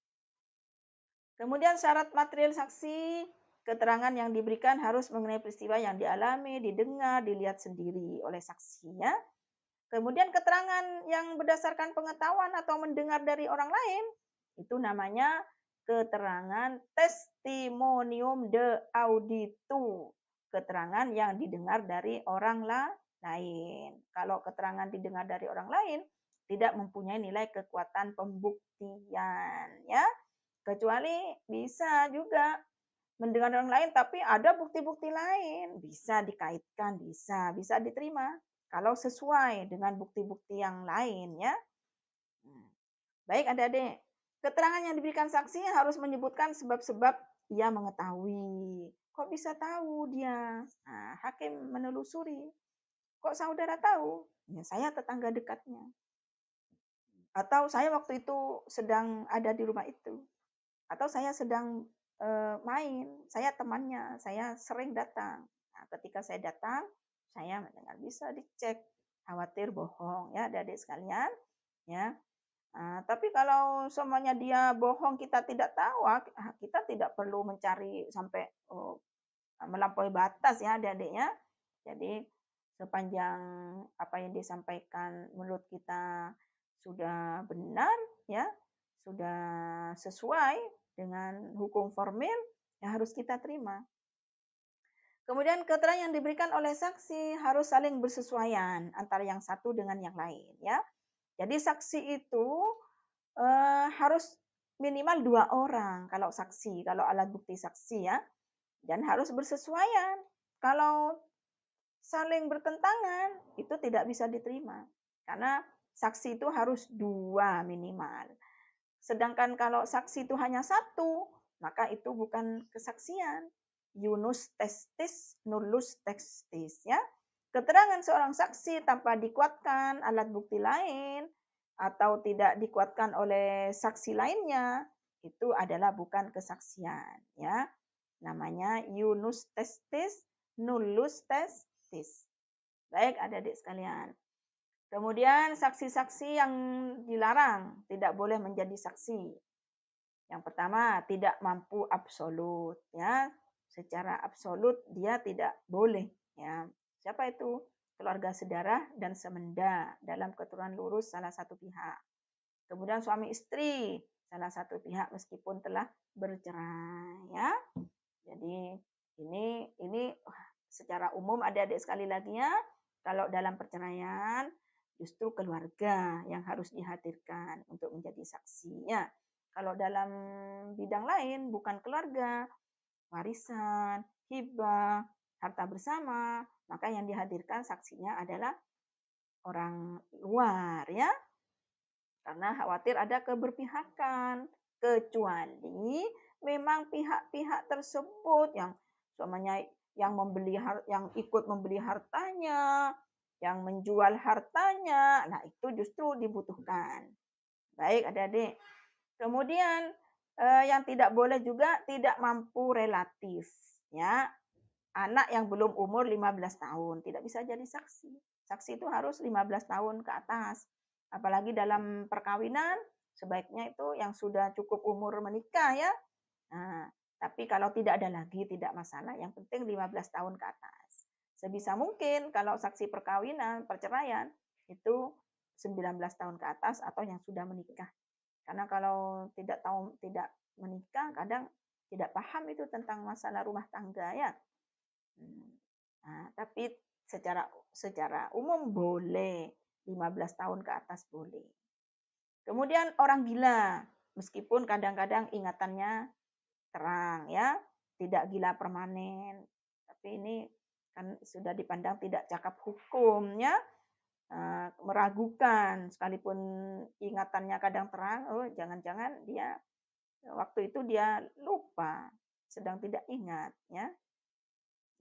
Kemudian syarat material saksi, keterangan yang diberikan harus mengenai peristiwa yang dialami, didengar, dilihat sendiri oleh saksinya. Kemudian keterangan yang berdasarkan pengetahuan atau mendengar dari orang lain, itu namanya keterangan testimonium de auditu. Keterangan yang didengar dari orang lain. Kalau keterangan didengar dari orang lain, tidak mempunyai nilai kekuatan pembuktian. Ya, kecuali bisa juga mendengar orang lain, tapi ada bukti-bukti lain. Bisa dikaitkan, bisa diterima. Kalau sesuai dengan bukti-bukti yang lain ya. Baik adik-adik, keterangan yang diberikan saksi harus menyebutkan sebab-sebab ia mengetahui. Kok bisa tahu dia? Nah, hakim menelusuri. Kok saudara tahu? Ya, saya tetangga dekatnya. Atau saya waktu itu sedang ada di rumah itu. Atau saya sedang main, saya temannya, saya sering datang. Nah, ketika saya datang, saya mendengar, bisa dicek, khawatir bohong ya adik-adik sekalian ya. Tapi kalau semuanya dia bohong, kita tidak tahu, kita tidak perlu mencari sampai melampaui batas ya adik-adiknya. Jadi sepanjang apa yang disampaikan menurut kita sudah benar ya, sudah sesuai dengan hukum formil, ya harus kita terima. Kemudian keterangan yang diberikan oleh saksi harus saling bersesuaian antara yang satu dengan yang lain ya. Jadi saksi itu harus minimal 2 orang kalau saksi, kalau alat bukti saksi ya. Dan harus bersesuaian. Kalau saling bertentangan, itu tidak bisa diterima. Karena saksi itu harus 2 minimal. Sedangkan kalau saksi itu hanya 1, maka itu bukan kesaksian. Yunus testis, nullus textis ya. Keterangan seorang saksi tanpa dikuatkan alat bukti lain atau tidak dikuatkan oleh saksi lainnya, itu adalah bukan kesaksian ya. Namanya Yunus testis, nullus testis. Baik adik-adik sekalian. Kemudian saksi-saksi yang dilarang tidak boleh menjadi saksi. Yang pertama, tidak mampu absolut ya. Secara absolut dia tidak boleh ya. Siapa itu? Keluarga sedarah dan semenda dalam keturunan lurus salah satu pihak. Kemudian suami istri salah satu pihak meskipun telah bercerai ya. Jadi ini secara umum adik-adik sekali lagi ya, kalau dalam perceraian justru keluarga yang harus dihadirkan untuk menjadi saksinya. Kalau dalam bidang lain bukan keluarga, warisan, hibah, harta bersama, maka yang dihadirkan saksinya adalah orang luar ya. Karena khawatir ada keberpihakan, kecuali memang pihak-pihak tersebut yang suamanya yang ikut membeli hartanya, yang menjual hartanya, nah itu justru dibutuhkan. Baik adik-adik. Kemudian yang tidak boleh juga tidak mampu relatif, ya. Anak yang belum umur 15 tahun tidak bisa jadi saksi. Saksi itu harus 15 tahun ke atas. Apalagi dalam perkawinan sebaiknya itu yang sudah cukup umur menikah ya. Nah, tapi kalau tidak ada lagi tidak masalah, yang penting 15 tahun ke atas. Sebisa mungkin kalau saksi perkawinan, perceraian itu 19 tahun ke atas atau yang sudah menikah. Karena kalau tidak menikah kadang tidak paham itu tentang masalah rumah tangga ya. Nah, tapi secara umum boleh 15 tahun ke atas boleh. Kemudian orang gila, meskipun kadang-kadang ingatannya terang ya, tidak gila permanen. Tapi ini kan sudah dipandang tidak cakap hukum ya, meragukan sekalipun ingatannya kadang terang, oh jangan-jangan dia waktu itu dia lupa, sedang tidak ingat ya.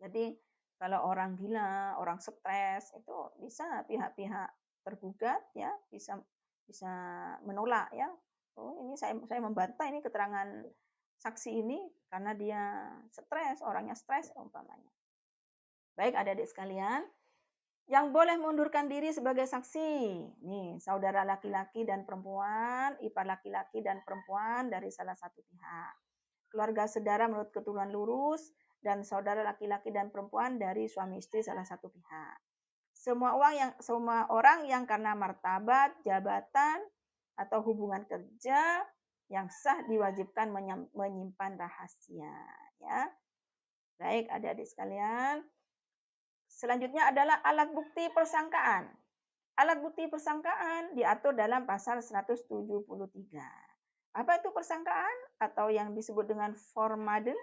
Jadi kalau orang gila, orang stres itu bisa pihak-pihak tergugat ya, bisa bisa menolak ya. Oh, ini saya membantah ini keterangan saksi ini karena dia stres, orangnya stres umpamanya. Baik adik-adik sekalian, yang boleh mengundurkan diri sebagai saksi, nih saudara laki-laki dan perempuan, ipar laki-laki dan perempuan dari salah satu pihak. Keluarga sedara menurut keturunan lurus, dan saudara laki-laki dan perempuan dari suami istri salah satu pihak. Semua orang yang karena martabat, jabatan, atau hubungan kerja yang sah diwajibkan menyimpan rahasia. Ya. Baik adik-adik sekalian. Selanjutnya adalah alat bukti persangkaan. Alat bukti persangkaan diatur dalam pasal 173. Apa itu persangkaan atau yang disebut dengan formadel?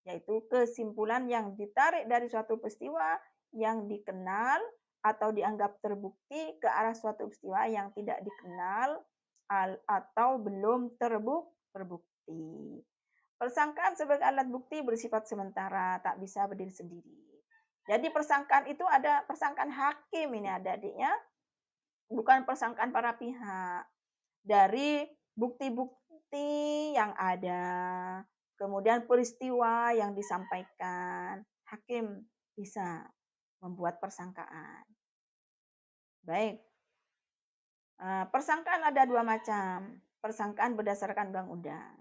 Yaitu kesimpulan yang ditarik dari suatu peristiwa yang dikenal atau dianggap terbukti ke arah suatu peristiwa yang tidak dikenal atau belum terbukti. Persangkaan sebagai alat bukti bersifat sementara, tak bisa berdiri sendiri. Jadi persangkaan itu ada persangkaan hakim ini adik-adiknya, bukan persangkaan para pihak. Dari bukti-bukti yang ada, kemudian peristiwa yang disampaikan, hakim bisa membuat persangkaan. Baik, persangkaan ada 2 macam. Persangkaan berdasarkan undang-undang.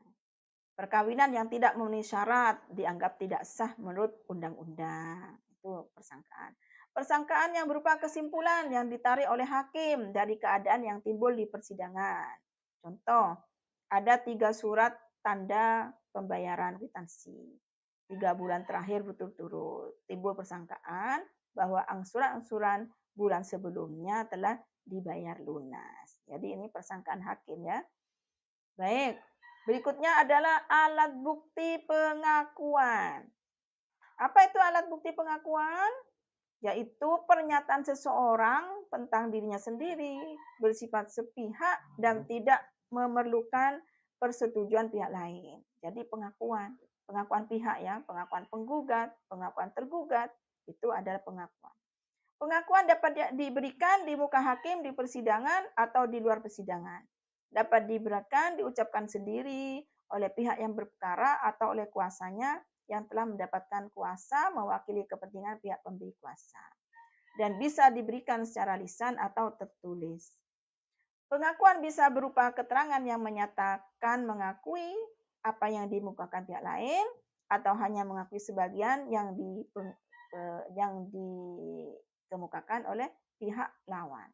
Perkawinan yang tidak memenuhi syarat dianggap tidak sah menurut undang-undang. Itu persangkaan. Persangkaan yang berupa kesimpulan yang ditarik oleh hakim dari keadaan yang timbul di persidangan. Contoh, ada 3 surat tanda pembayaran kwitansi. 3 bulan terakhir berturut-turut. Timbul persangkaan bahwa angsuran-angsuran bulan sebelumnya telah dibayar lunas. Jadi ini persangkaan hakim ya. Baik, Berikutnya adalah alat bukti pengakuan. Apa itu alat bukti pengakuan? Yaitu pernyataan seseorang tentang dirinya sendiri, bersifat sepihak dan tidak memerlukan persetujuan pihak lain. Jadi pengakuan pihak ya, pengakuan penggugat, pengakuan tergugat, itu adalah pengakuan. Pengakuan dapat diberikan di muka hakim di persidangan atau di luar persidangan. Dapat diberikan, diucapkan sendiri oleh pihak yang berperkara atau oleh kuasanya yang telah mendapatkan kuasa mewakili kepentingan pihak pemberi kuasa. Dan bisa diberikan secara lisan atau tertulis. Pengakuan bisa berupa keterangan yang menyatakan mengakui apa yang dimukakan pihak lain atau hanya mengakui sebagian yang dikemukakan oleh pihak lawan.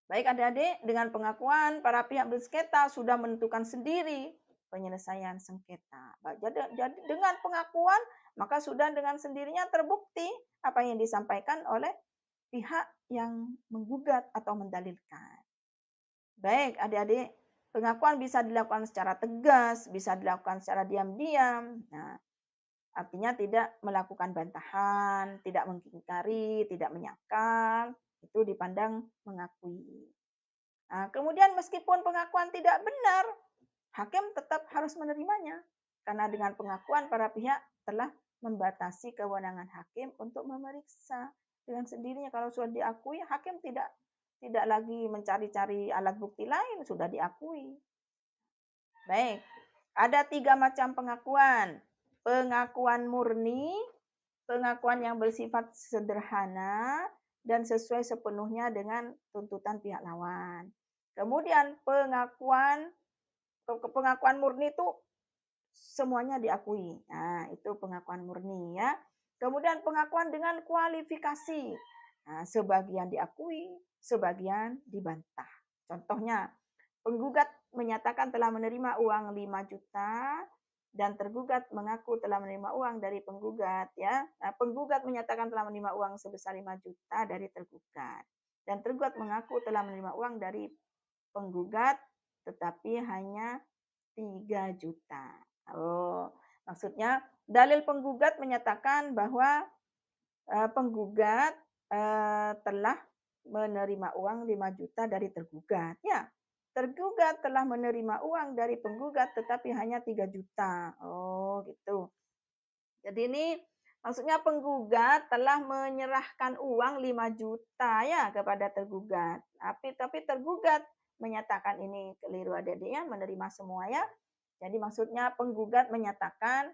Baik adik-adik, dengan pengakuan para pihak bersengketa sudah menentukan sendiri penyelesaian sengketa. Jadi dengan pengakuan maka sudah dengan sendirinya terbukti apa yang disampaikan oleh pihak yang menggugat atau mendalilkan. Baik adik-adik, pengakuan bisa dilakukan secara tegas, bisa dilakukan secara diam-diam. Nah, artinya tidak melakukan bantahan, tidak mengingkari, tidak menyangkal, itu dipandang mengakui. Nah, kemudian meskipun pengakuan tidak benar, hakim tetap harus menerimanya. Karena dengan pengakuan para pihak telah membatasi kewenangan hakim untuk memeriksa. Dengan sendirinya kalau sudah diakui, hakim tidak lagi mencari-cari alat bukti lain, sudah diakui. Baik, ada 3 macam pengakuan. Pengakuan murni, pengakuan yang bersifat sederhana, dan sesuai sepenuhnya dengan tuntutan pihak lawan. Kemudian pengakuan murni itu semuanya diakui. Nah, itu pengakuan murni ya. Kemudian pengakuan dengan kualifikasi. Nah, sebagian diakui, sebagian dibantah. Contohnya, penggugat menyatakan telah menerima uang 5 juta dan tergugat mengaku telah menerima uang dari penggugat ya. Nah, penggugat menyatakan telah menerima uang sebesar 5 juta dari tergugat dan tergugat mengaku telah menerima uang dari penggugat tetapi hanya 3 juta. Oh, maksudnya dalil penggugat menyatakan bahwa penggugat telah menerima uang 5 juta dari tergugat. Ya, tergugat telah menerima uang dari penggugat tetapi hanya 3 juta. Oh, gitu. Jadi ini maksudnya penggugat telah menyerahkan uang 5 juta ya kepada tergugat. Tapi tergugat menyatakan ini keliru adik-adik ya, menerima semua ya. Jadi maksudnya penggugat menyatakan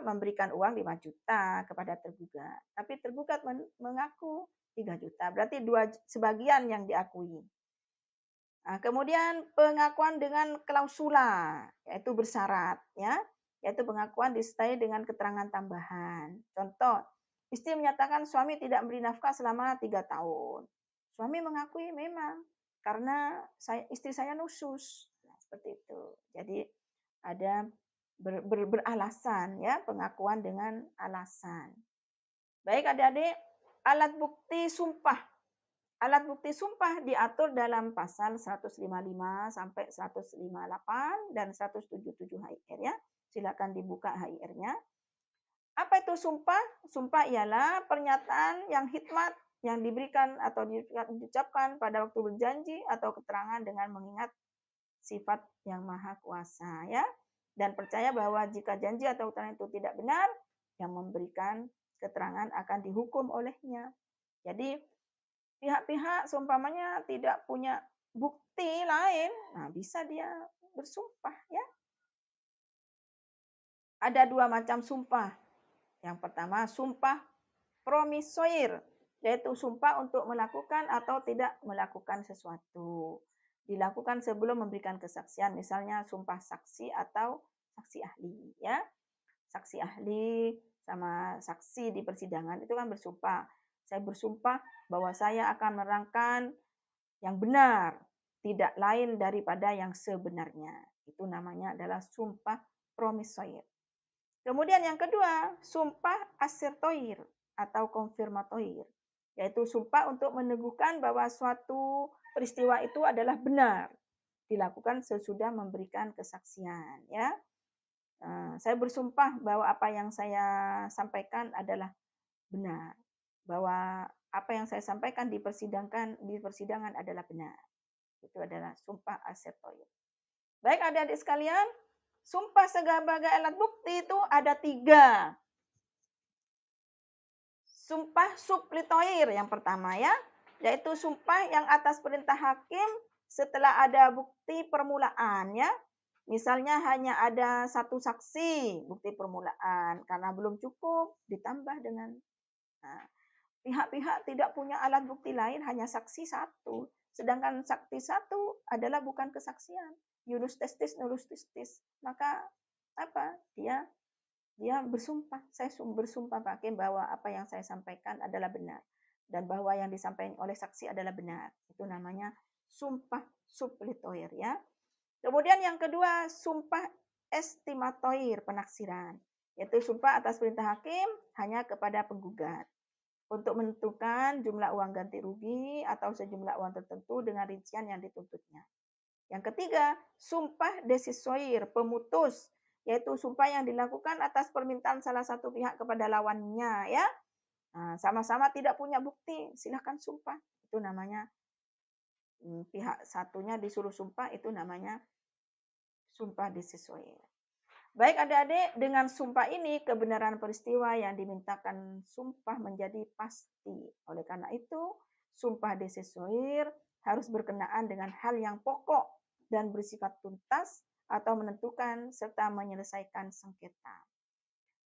memberikan uang 5 juta kepada tergugat. Tapi tergugat mengaku 3 juta. Berarti sebagian yang diakui. Nah, kemudian pengakuan dengan klausula, yaitu bersyarat, ya, yaitu pengakuan disertai dengan keterangan tambahan. Contoh, istri menyatakan suami tidak memberi nafkah selama 3 tahun. Suami mengakui memang karena istri saya nusus. Nah, seperti itu. Jadi ada beralasan ya, pengakuan dengan alasan. Baik adik-adik, alat bukti sumpah. Alat bukti sumpah diatur dalam pasal 155 sampai 158 dan 177 HIR ya. Silakan dibuka HIR-nya. Apa itu sumpah? Sumpah ialah pernyataan yang hikmat yang diberikan atau diucapkan pada waktu berjanji atau keterangan dengan mengingat sifat yang maha kuasa ya. Dan percaya bahwa jika janji atau keterangan itu tidak benar, yang memberikan keterangan akan dihukum olehnya. Jadi pihak-pihak seumpamanya tidak punya bukti lain, nah bisa dia bersumpah ya. Ada 2 macam sumpah. Yang pertama sumpah promisoir, yaitu sumpah untuk melakukan atau tidak melakukan sesuatu. Dilakukan sebelum memberikan kesaksian, misalnya sumpah saksi atau saksi ahli ya. Saksi ahli sama saksi di persidangan itu kan bersumpah. Saya bersumpah bahwa saya akan menerangkan yang benar, tidak lain daripada yang sebenarnya. Itu namanya adalah sumpah promisoir. Kemudian yang kedua, sumpah asertoir atau konfirmatoir, yaitu sumpah untuk meneguhkan bahwa suatu peristiwa itu adalah benar. dilakukan sesudah memberikan kesaksian, ya. Saya bersumpah bahwa apa yang saya sampaikan adalah benar, bahwa apa yang saya sampaikan di persidangan adalah benar. Itu adalah sumpah asyhadu. Baik adik-adik sekalian, sumpah sebagai alat bukti itu ada 3. Sumpah suplitoir yang pertama ya, yaitu sumpah yang atas perintah hakim setelah ada bukti permulaan ya. Misalnya hanya ada 1 saksi bukti permulaan, karena belum cukup ditambah dengan pihak-pihak tidak punya alat bukti lain, hanya saksi 1. Sedangkan saksi 1 adalah bukan kesaksian. Yunus testis, nulus testis. Maka apa? Dia bersumpah. Saya bersumpah Pak Hakim bahwa apa yang saya sampaikan adalah benar. Dan bahwa yang disampaikan oleh saksi adalah benar. Itu namanya sumpah suplitoir ya. Kemudian yang kedua, sumpah estimatoir penaksiran. Yaitu sumpah atas perintah hakim hanya kepada penggugat untuk menentukan jumlah uang ganti rugi atau sejumlah uang tertentu dengan rincian yang dituntutnya. Yang ketiga, sumpah decissoire pemutus, yaitu sumpah yang dilakukan atas permintaan salah satu pihak kepada lawannya ya. Sama-sama tidak punya bukti, silahkan sumpah. Itu namanya pihak satunya disuruh sumpah, itu namanya sumpah decissoire. Baik adik-adik, dengan sumpah ini kebenaran peristiwa yang dimintakan sumpah menjadi pasti. Oleh karena itu, sumpah decissoire harus berkenaan dengan hal yang pokok dan bersifat tuntas atau menentukan serta menyelesaikan sengketa.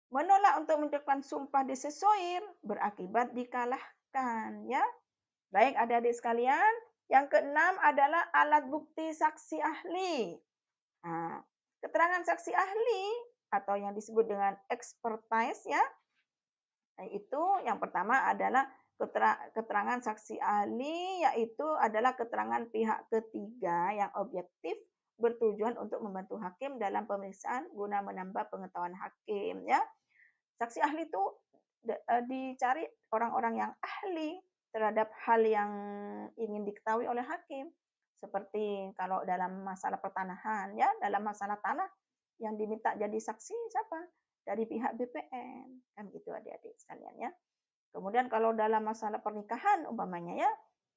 Menolak untuk mengucapkan sumpah decissoire berakibat dikalahkan ya. Baik adik-adik sekalian, yang keenam adalah alat bukti saksi ahli. Keterangan saksi ahli atau yang disebut dengan expertise ya, itu yang pertama adalah keterangan saksi ahli, yaitu adalah keterangan pihak ketiga yang objektif bertujuan untuk membantu hakim dalam pemeriksaan guna menambah pengetahuan hakim ya. Saksi ahli itu dicari orang-orang yang ahli terhadap hal yang ingin diketahui oleh hakim. Seperti kalau dalam masalah pertanahan ya, dalam masalah tanah yang diminta jadi saksi siapa? Dari pihak BPN. Kan gitu adik-adik sekalian ya. Kemudian kalau dalam masalah pernikahan umpamanya ya,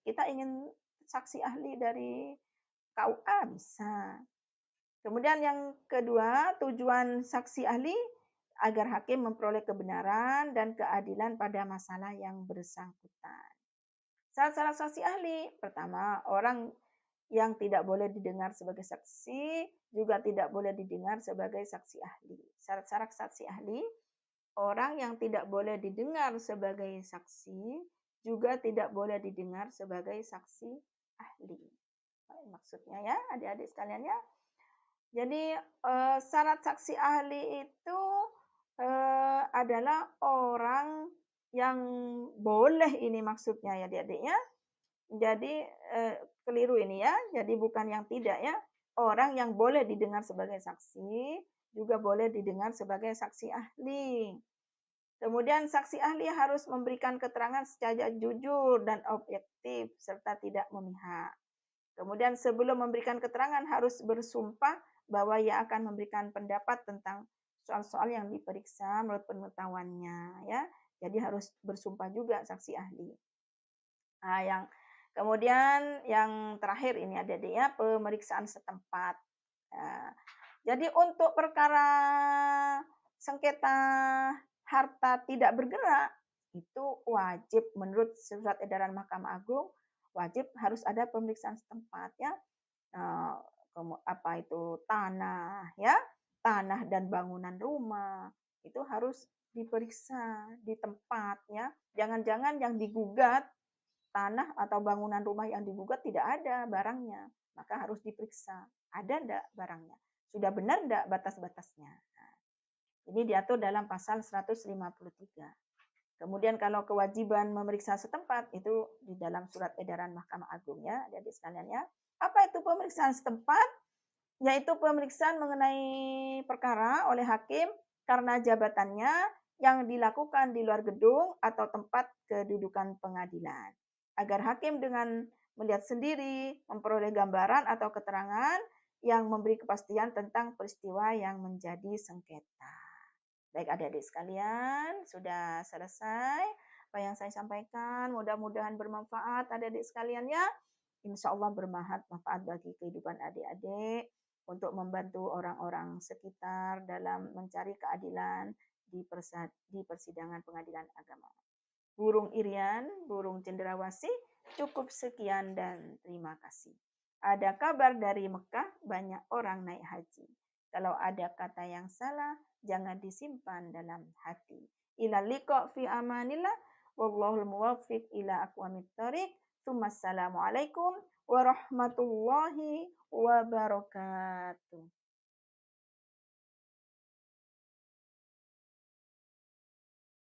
kita ingin saksi ahli dari KUA bisa. Kemudian yang kedua, tujuan saksi ahli agar hakim memperoleh kebenaran dan keadilan pada masalah yang bersangkutan. Syarat-syarat saksi ahli, pertama, orang yang tidak boleh didengar sebagai saksi juga tidak boleh didengar sebagai saksi ahli. Syarat-syarat saksi ahli, orang yang tidak boleh didengar sebagai saksi juga tidak boleh didengar sebagai saksi ahli. Maksudnya ya, adik-adik sekalian ya. Jadi syarat saksi ahli itu adalah orang yang boleh, ini maksudnya ya adik-adik ya. Jadi keliru ini ya. Jadi bukan yang tidak ya. Orang yang boleh didengar sebagai saksi juga boleh didengar sebagai saksi ahli. Kemudian saksi ahli harus memberikan keterangan secara jujur dan objektif serta tidak memihak. Kemudian sebelum memberikan keterangan harus bersumpah bahwa ia akan memberikan pendapat tentang soal-soal yang diperiksa menurut pengetahuannya ya. Jadi harus bersumpah juga saksi ahli. Kemudian yang terakhir ini adik-adik ya, pemeriksaan setempat. Jadi untuk perkara sengketa harta tidak bergerak, itu wajib menurut surat edaran Mahkamah Agung, wajib harus ada pemeriksaan setempat ya. Apa itu tanah ya, tanah dan bangunan rumah, itu harus diperiksa di tempat ya. Jangan-jangan yang digugat tanah atau bangunan rumah yang digugat tidak ada barangnya, maka harus diperiksa. Ada enggak barangnya? Sudah benar enggak batas-batasnya? Ini diatur dalam pasal 153. Kemudian kalau kewajiban memeriksa setempat itu di dalam surat edaran Mahkamah Agung ya, jadi sekalian ya. Apa itu pemeriksaan setempat? Yaitu pemeriksaan mengenai perkara oleh hakim karena jabatannya yang dilakukan di luar gedung atau tempat kedudukan pengadilan. Agar hakim dengan melihat sendiri, memperoleh gambaran atau keterangan yang memberi kepastian tentang peristiwa yang menjadi sengketa. Baik adik-adik sekalian, sudah selesai apa yang saya sampaikan. Mudah-mudahan bermanfaat adik-adik sekalian ya. Insya Allah bermanfaat bagi kehidupan adik-adik untuk membantu orang-orang sekitar dalam mencari keadilan di persidangan pengadilan agama. Burung Irian, burung cendrawasih, cukup sekian dan terima kasih. Ada kabar dari Mekah, banyak orang naik haji. Kalau ada kata yang salah, jangan disimpan dalam hati. Ila liqa fi amanillah, wallahul muwaffiq ila aqwamit thoriq. Assalamualaikum warahmatullahi wabarakatuh.